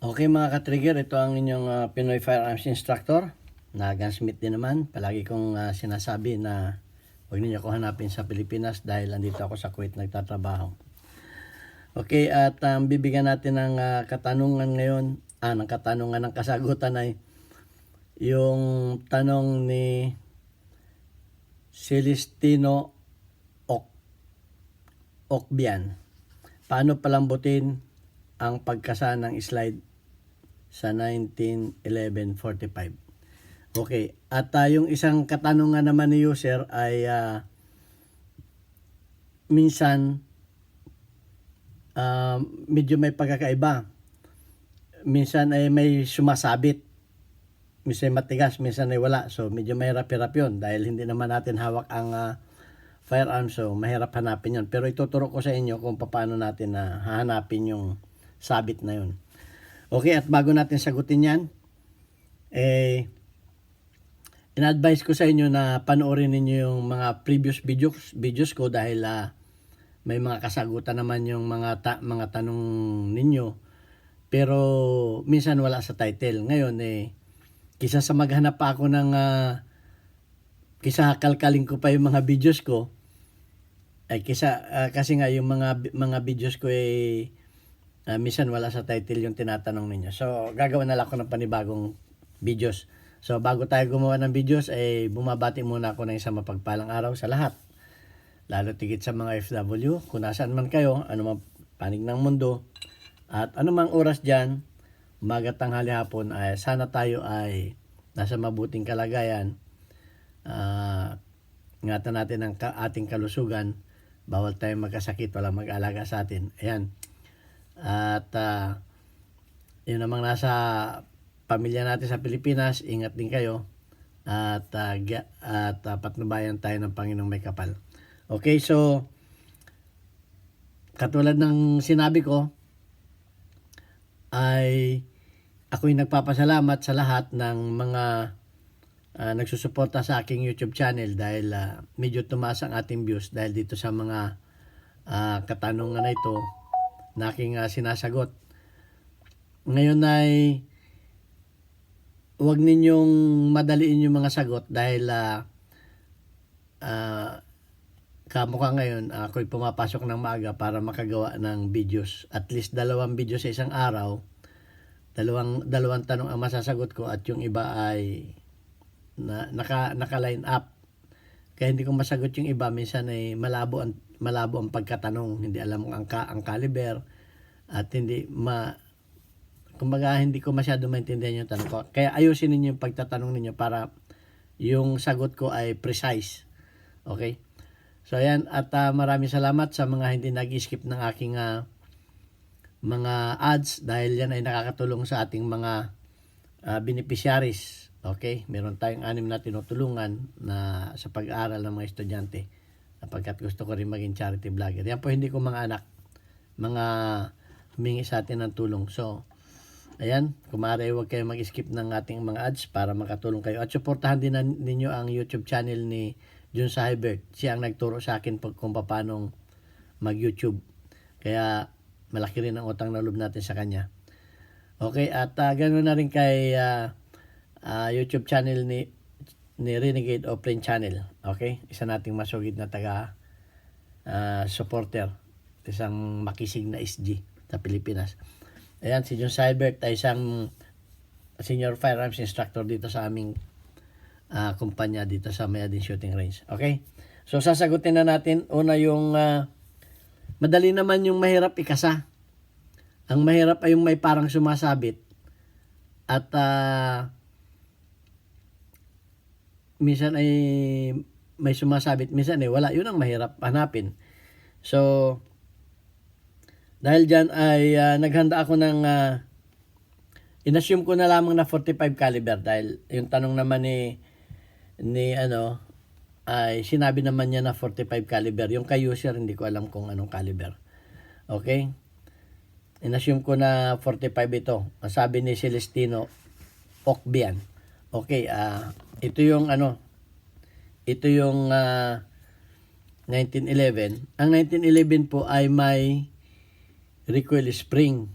Okay mga ka-trigger, ito ang inyong Pinoy Firearms Instructor na gunsmith din naman. Palagi kong sinasabi na huwag ninyo ako hanapin sa Pilipinas dahil andito ako sa Kuwait nagtatrabaho. Okay, at bibigyan natin ng katanungan ngayon, ng katanungan ng kasagutan ay yung tanong ni Celestino Okbian. Paano palambutin ang pagkasa ng slide sa 1911-45? Okay, at yung isang katanungan naman ni user ay minsan medyo may pagkakaiba. Minsan ay may sumasabit, minsan matigas, minsan ay wala. So medyo mahirap-hirap yun dahil hindi naman natin hawak ang firearm, so mahirap hanapin yun. Pero ituturo ko sa inyo kung paano natin hahanapin yung sabit na yun. Okay, at bago natin sagutin yan, in-advise ko sa inyo na panoorin ninyo yung mga previous videos ko dahil may mga kasagutan naman yung mga tanong ninyo. Pero minsan wala sa title. Ngayon, kisa sa maghanap pa ako ng kisa kalkalin ko pa yung mga videos ko, kasi nga yung mga videos ko minsan wala sa title yung tinatanong ninyo. So, gagawin na lang ako ng panibagong videos. So, bago tayo gumawa ng videos, bumabati muna ako ng isang mapagpalang araw sa lahat. Lalo tigit sa mga FW, kung nasaan man kayo, anumang panig ng mundo, at anumang oras dyan, umaga, tanghali, hapon, sana tayo ay nasa mabuting kalagayan. Ingatan natin ang ating kalusugan, bawal tayo magkasakit, wala mag-alaga sa atin. Ayan. At yun namang nasa pamilya natin sa Pilipinas, ingat din kayo at patnubayan tayo ng Panginoong may kapal. Okay, so katulad ng sinabi ko, ay ako'y nagpapasalamat sa lahat ng mga nagsusuporta sa aking YouTube channel dahil medyo tumaas ang ating views dahil dito sa mga katanungan na ito na aking sinasagot. Ngayon ay huwag ninyong madaliin yung mga sagot dahil kamukha ngayon ako'y pumapasok ng maaga para makagawa ng videos. At least 2 videos sa isang araw. Dalawang tanong ang masasagot ko at yung iba ay naka-line up. Kaya hindi ko masagot yung iba, minsan ay malabo ang pagkatanong, hindi alam ang caliber at kumbaga hindi ko masyado maintindihan yung tanong ko. Kaya ayusin niyo yung pagtatanong niyo para yung sagot ko ay precise. Okay? So ayan, at maraming salamat sa mga hindi nag-skip ng aking mga ads dahil yan ay nakakatulong sa ating mga beneficiaries. Okay, meron tayong 6 na tinutulungan na sa pag-aaral ng mga estudyante sapagkat gusto ko rin maging charity vlogger. Yan po hindi ko mga anak, mga humingi sa atin ng tulong. So, ayan, kung maaari huwag kayo mag-skip ng ating mga ads para makatulong kayo. At suportahan din ninyo ang YouTube channel ni Jun Sahibert. Siya ang nagturo sa akin kung paano mag-YouTube. Kaya malaki rin ang utang na loob natin sa kanya. Okay, at ganoon na rin kay YouTube channel ni Renegade Offline Channel. Okay? Isa nating masugid na taga supporter. Isang makisig na SG sa Pilipinas. Ayan, si John Sybert ay isang senior firearms instructor dito sa aming kumpanya dito sa Mayadin Shooting Range. Okay? So, sasagutin na natin. Una yung madali naman yung mahirap ikasa. Ang mahirap ay yung may parang sumasabit. At minsan ay may sumasabit, minsan ay wala. Yun ang mahirap hanapin. So, dahil dyan ay naghanda ako ng inassume ko na lamang na 45 caliber dahil yung tanong naman ni ay sinabi naman niya na 45 caliber. Yung kay user hindi ko alam kung anong caliber. Okay? Inassume ko na 45 ito. Ang sabi ni Celestino Okbian. Okay, ito yung 1911. Ang 1911 po ay may recoil spring.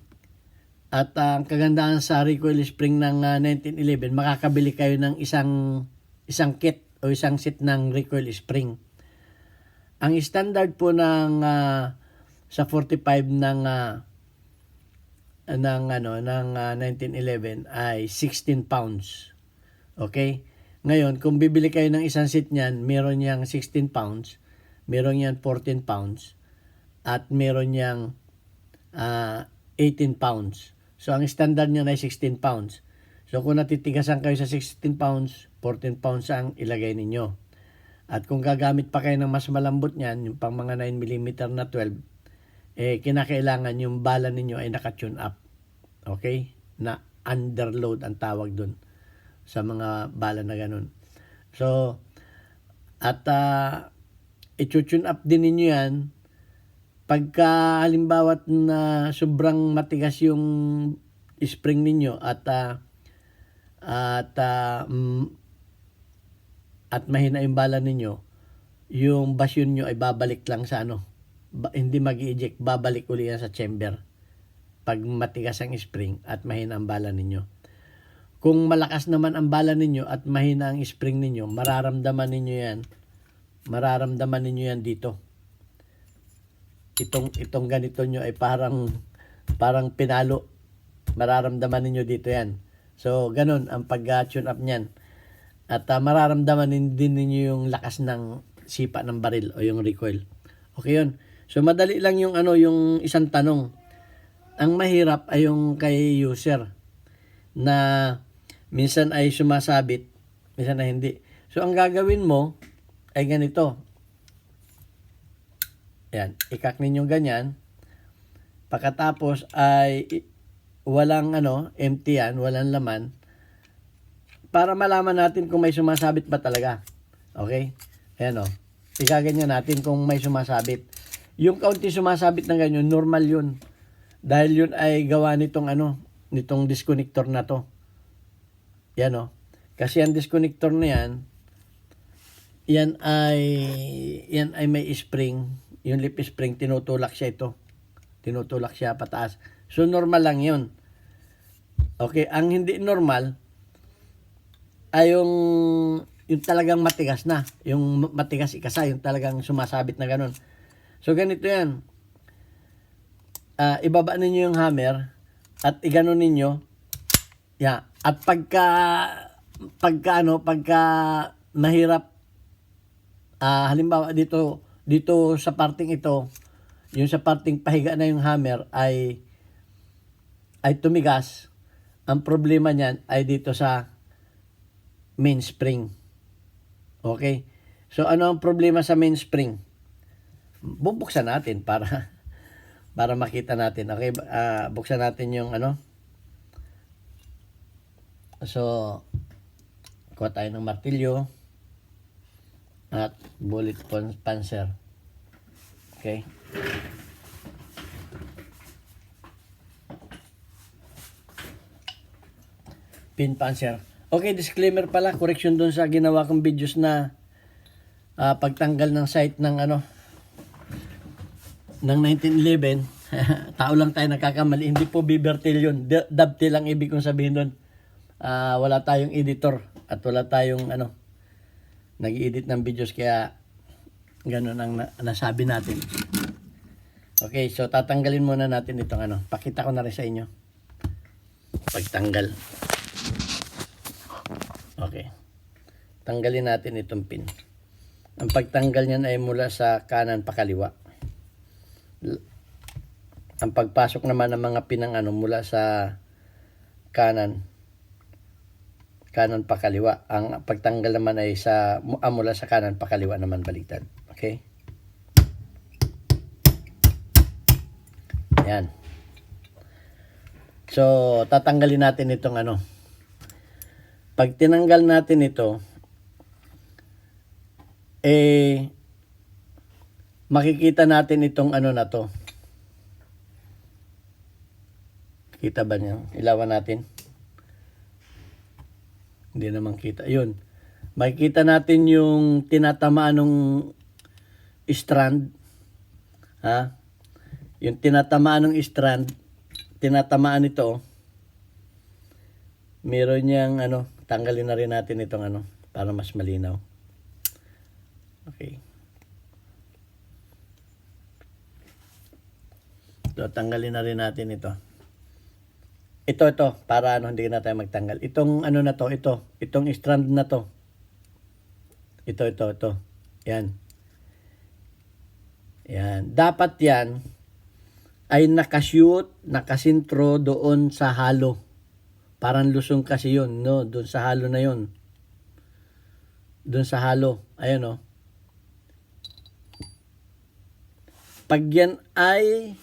At ang kagandahan sa recoil spring ng 1911, makakabili kayo ng isang kit o isang set ng recoil spring. Ang standard po ng sa 45 ng 1911 ay 16 pounds. Okay? Ngayon, kung bibili kayo ng isang set niyan, meron niyang 16 pounds, meron niyang 14 pounds, at meron niyang 18 pounds. So, ang standard niya ay 16 pounds. So, kung natitigasan kayo sa 16 pounds, 14 pounds ang ilagay ninyo. At kung gagamit pa kayo ng mas malambot niyan, yung pang mga 9mm na 12, kinakailangan yung bala ninyo ay naka-tune up. Okay? Na underload ang tawag dun sa mga bala na ganun. So, at i-tune up din ninyo yan pagka halimbawa na sobrang matigas yung spring ninyo at mahina yung bala ninyo, yung basyon nyo ay babalik lang sa hindi mag-eject, babalik uli yan sa chamber pag matigas ang spring at mahina ang bala ninyo. Kung malakas naman ang bala ninyo at mahina ang spring ninyo, mararamdaman ninyo yan dito. Itong ganito nyo ay parang pinalo. Mararamdaman ninyo dito yan. So, ganun ang pag-tune up niyan. At mararamdaman din ninyo yung lakas ng sipa ng baril o yung recoil. Okay yun. So, madali lang yung yung isang tanong. Ang mahirap ay yung kay user na minsan ay sumasabit, minsan ay hindi. So, ang gagawin mo ay ganito. Yan, ikak ninyong ganyan. Pagkatapos ay walang empty yan, walang laman. Para malaman natin kung may sumasabit ba talaga. Okay? Ayan ikaganyan natin kung may sumasabit. Yung kaunti sumasabit na ganyan, normal yun. Dahil yun ay gawa nitong nitong disconnector na to. Yan Kasi ang disconnector na yan ay may spring. Yung lip spring, tinutulak siya ito. Tinutulak siya pataas. So, normal lang yun. Okay, ang hindi normal ay yung talagang matigas na. Yung matigas ikasa, yung talagang sumasabit na ganun. So, ganito yan. Ibaba ninyo yung hammer at igano ninyo. Yeah. At pagka mahirap, halimbawa dito sa parting ito, yung sa parting pahiga na yung hammer ay tumigas. Ang problema niyan ay dito sa mainspring. Okay? So, ano ang problema sa mainspring? Bubuksan natin para makita natin. Okay? Buksan natin yung So, kuha tayo ng martilyo at bullet panzer. Okay? Pin panzer. Okay, disclaimer pala, correction dun sa ginawa kong videos na pagtanggal ng sight ng ng 1911. Tao lang tayo nagkakamali. Hindi po bibertil yun. Dovetail lang ibig kong sabihin doon. Wala tayong editor at wala tayong nag-edit ng videos, kaya ganun ang nasabi natin. Okay, so tatanggalin muna natin itong pakita ko na rin sa inyo pagtanggal. Okay, tanggalin natin itong pin. Ang pagtanggal niyan ay mula sa kanan pa kaliwa. Ang pagpasok naman ng mga pinang mula sa kanan pa kaliwa. Ang pagtanggal naman ay mula sa kanan pa kaliwa naman baliktad. Okay? Yan. So, tatanggalin natin itong Pag tinanggal natin ito, makikita natin itong na to. Kita ba niyo? Ilawan natin. Hindi naman kita. Yun. Makikita natin yung tinatamaan ng strand. Ha? Yung tinatamaan ng strand, tinatamaan ito. meron niyang tanggalin na rin natin itong para mas malinaw. Okay. So, tanggalin na rin natin ito. Ito, para hindi na tayo magtanggal. Itong na to, itong strand na to. Ito. Yan. Yan. Dapat yan ay nakashoot, nakasintro doon sa halo. Parang lusong kasi yun, no? Doon sa halo na yun. Doon sa halo. Ayan, Pag yan ay,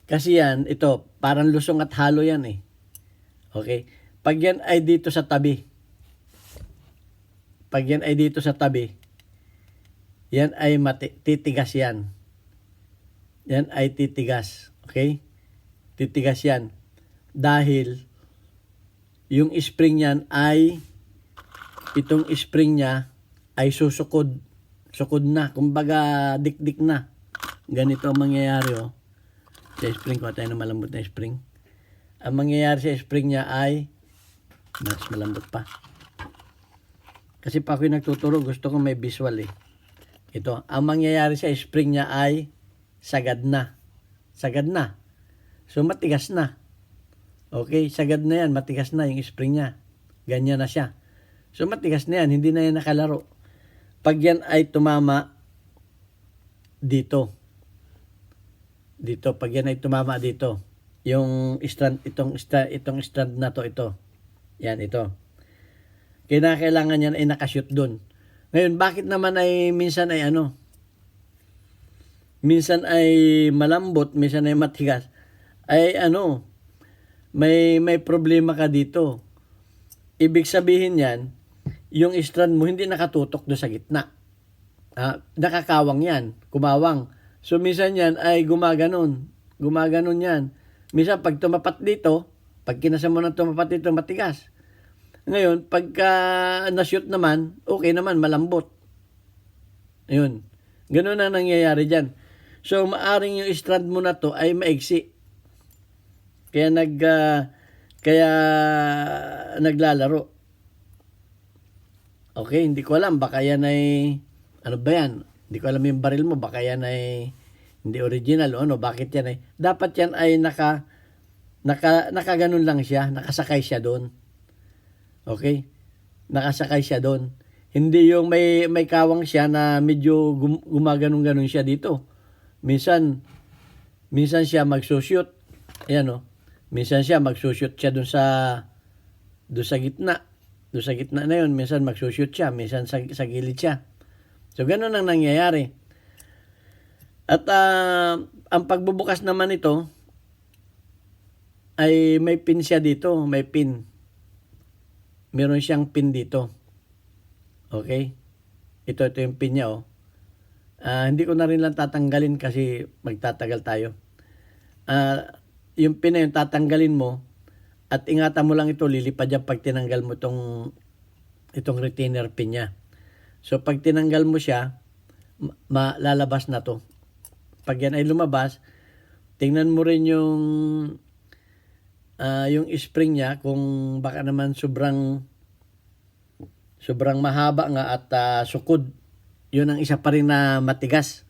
kasi yan, ito, parang lusong at halo yan eh. Okay? Pag yan ay dito sa tabi. Pag yan ay dito sa tabi, yan ay titigas yan. Yan ay titigas. Okay? Titigas yan. Dahil, yung spring yan ay, itong spring niya ay susukod. Sukod na. Kumbaga, dik-dik na. Ganito ang mangyayari, Sa spring ko, tayo na malambot na spring. Ang mangyayari sa spring niya ay, mas malambot pa. Kasi pa ako'y nagtuturo, gusto ko may visual eh. Ito, ang mangyayari sa spring niya ay, sagad na. Sagad na. So, matigas na. Okay, sagad na yan, matigas na yung spring niya. Ganyan na siya. So, matigas na yan, hindi na yan nakalaro. Pag yan ay tumama dito. Pag yan ay tumama dito. Yung strand, itong strand na to, ito. Yan, ito. Kailangan yan ay nakashoot dun. Ngayon, bakit naman ay minsan ay minsan ay malambot, minsan ay matigas? Ay may problema ka dito. Ibig sabihin yan, yung strand mo hindi nakatutok doon sa gitna. Nakakawang yan, kumawang. So minsan yan ay gumaganon yan. Minsan pag tumapat dito, pag kinasa mo na tumapat dito, matigas. Ngayon, pagka na-shoot naman, okay naman, malambot. Ayun. Ganun na nangyayari dyan. So, maaring yung strand mo na to ay maigsi. Kaya naglalaro. Okay, hindi ko alam. Baka yan ay, ano ba yan? Hindi ko alam yung baril mo. Baka yan ay hindi original o bakit yan ay. Dapat yan ay nakaganon lang siya. Nakasakay siya doon. Okay? Nakasakay siya doon. Hindi yung may kawang siya na medyo gumaganon-ganon siya dito. Minsan siya magsushoot. Ayan Minsan siya magsushoot siya doon sa gitna. Doon sa gitna na yun, minsan magsushoot siya, minsan sa gilid siya. So, ganun ang nangyayari. At ang pagbubukas naman ito, ay may pin siya dito, may pin. Meron siyang pin dito. Okay? Ito yung pin niya, hindi ko na rin lang tatanggalin kasi magtatagal tayo. Yung pin na yun, tatanggalin mo at ingatan mo lang ito, lilipad yan pag tinanggal mo itong retainer pin niya. So, pag tinanggal mo siya, lalabas na to. Pag yan ay lumabas, tingnan mo rin yung spring niya kung baka naman sobrang mahaba nga at sukod. Yun ang isa pa rin na matigas.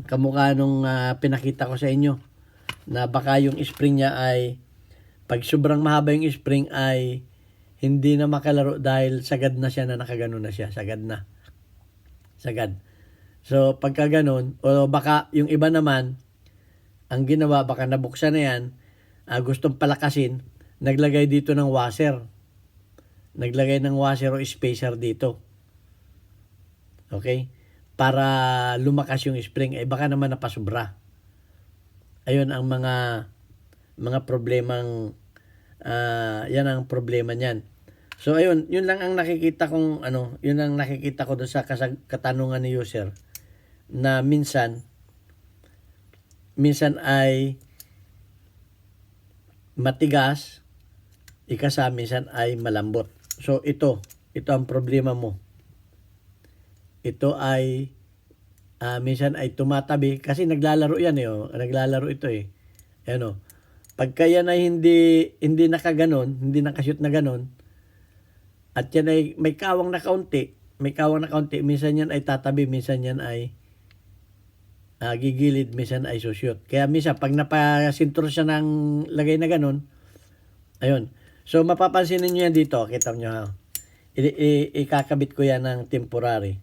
Kamukha nung pinakita ko sa inyo na baka yung spring niya ay pag sobrang mahaba yung spring ay hindi na makalaro dahil sagad na siya na nakagano na siya. Sagad. So pagka ganon, o baka yung iba naman, ang ginawa baka nabuksan na yan, gustong palakasin, naglagay dito ng washer. Naglagay ng washer o spacer dito. Okay? Para lumakas yung spring. Baka naman napasubra. Ayun ang mga problemang yan ang problema niyan. So ayun, yun lang ang nakikita kong yun ang nakikita ko doon sa katanungan ni user na minsan ay matigas, minsan ay malambot. So ito ang problema mo. Ito ay minsan ay tumatabi kasi naglalaro yan naglalaro ito Ayan Pagka yan ay hindi nakaganon, hindi nakashoot na ganon, at yan ay may kawang na kaunti, minsan yan ay tatabi, minsan yan ay gigilid, minsan ay sushoot. Kaya minsan, pag napasintro siya ng lagay na ganon, ayun. So, mapapansin niyo yan dito, kita nyo ha. Ikakabit ko yan ng temporary.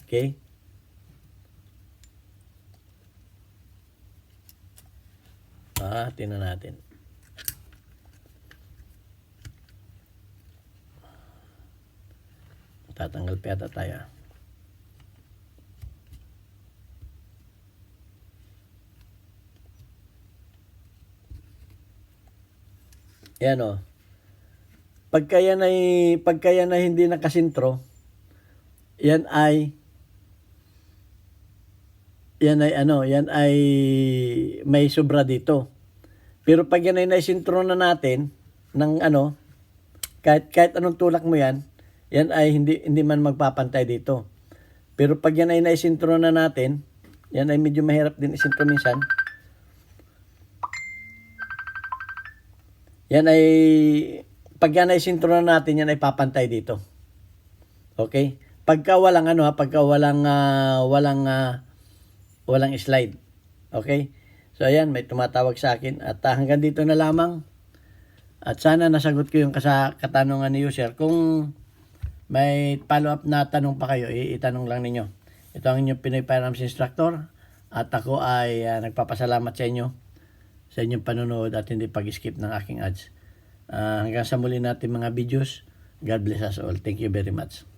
Okay? Tingnan natin. Tatanggal pa yata tayo. Yan o. Pagka yan ay hindi nakasintro, yan ay may sobra dito. Pero pag yan ay naisintro na natin ng kahit anong tulak mo yan ay hindi man magpapantay dito. Pero pag yan ay naisintro na natin, yan ay medyo mahirap din isintro minsan. Pag yan ay sintro na natin, yan ay papantay dito. Okay? Pagka walang walang slide. Okay? So ayan, may tumatawag sa akin at hanggang dito na lamang. At sana nasagot ko yung katanungan ni user. Kung may follow-up na tanong pa kayo, itanong lang ninyo. Ito ang inyong Pinoy Firearms Instructor at ako ay nagpapasalamat sa inyo sa inyong panonood at hindi pag-skip ng aking ads. Hanggang sa muli natin mga videos. God bless us all. Thank you very much.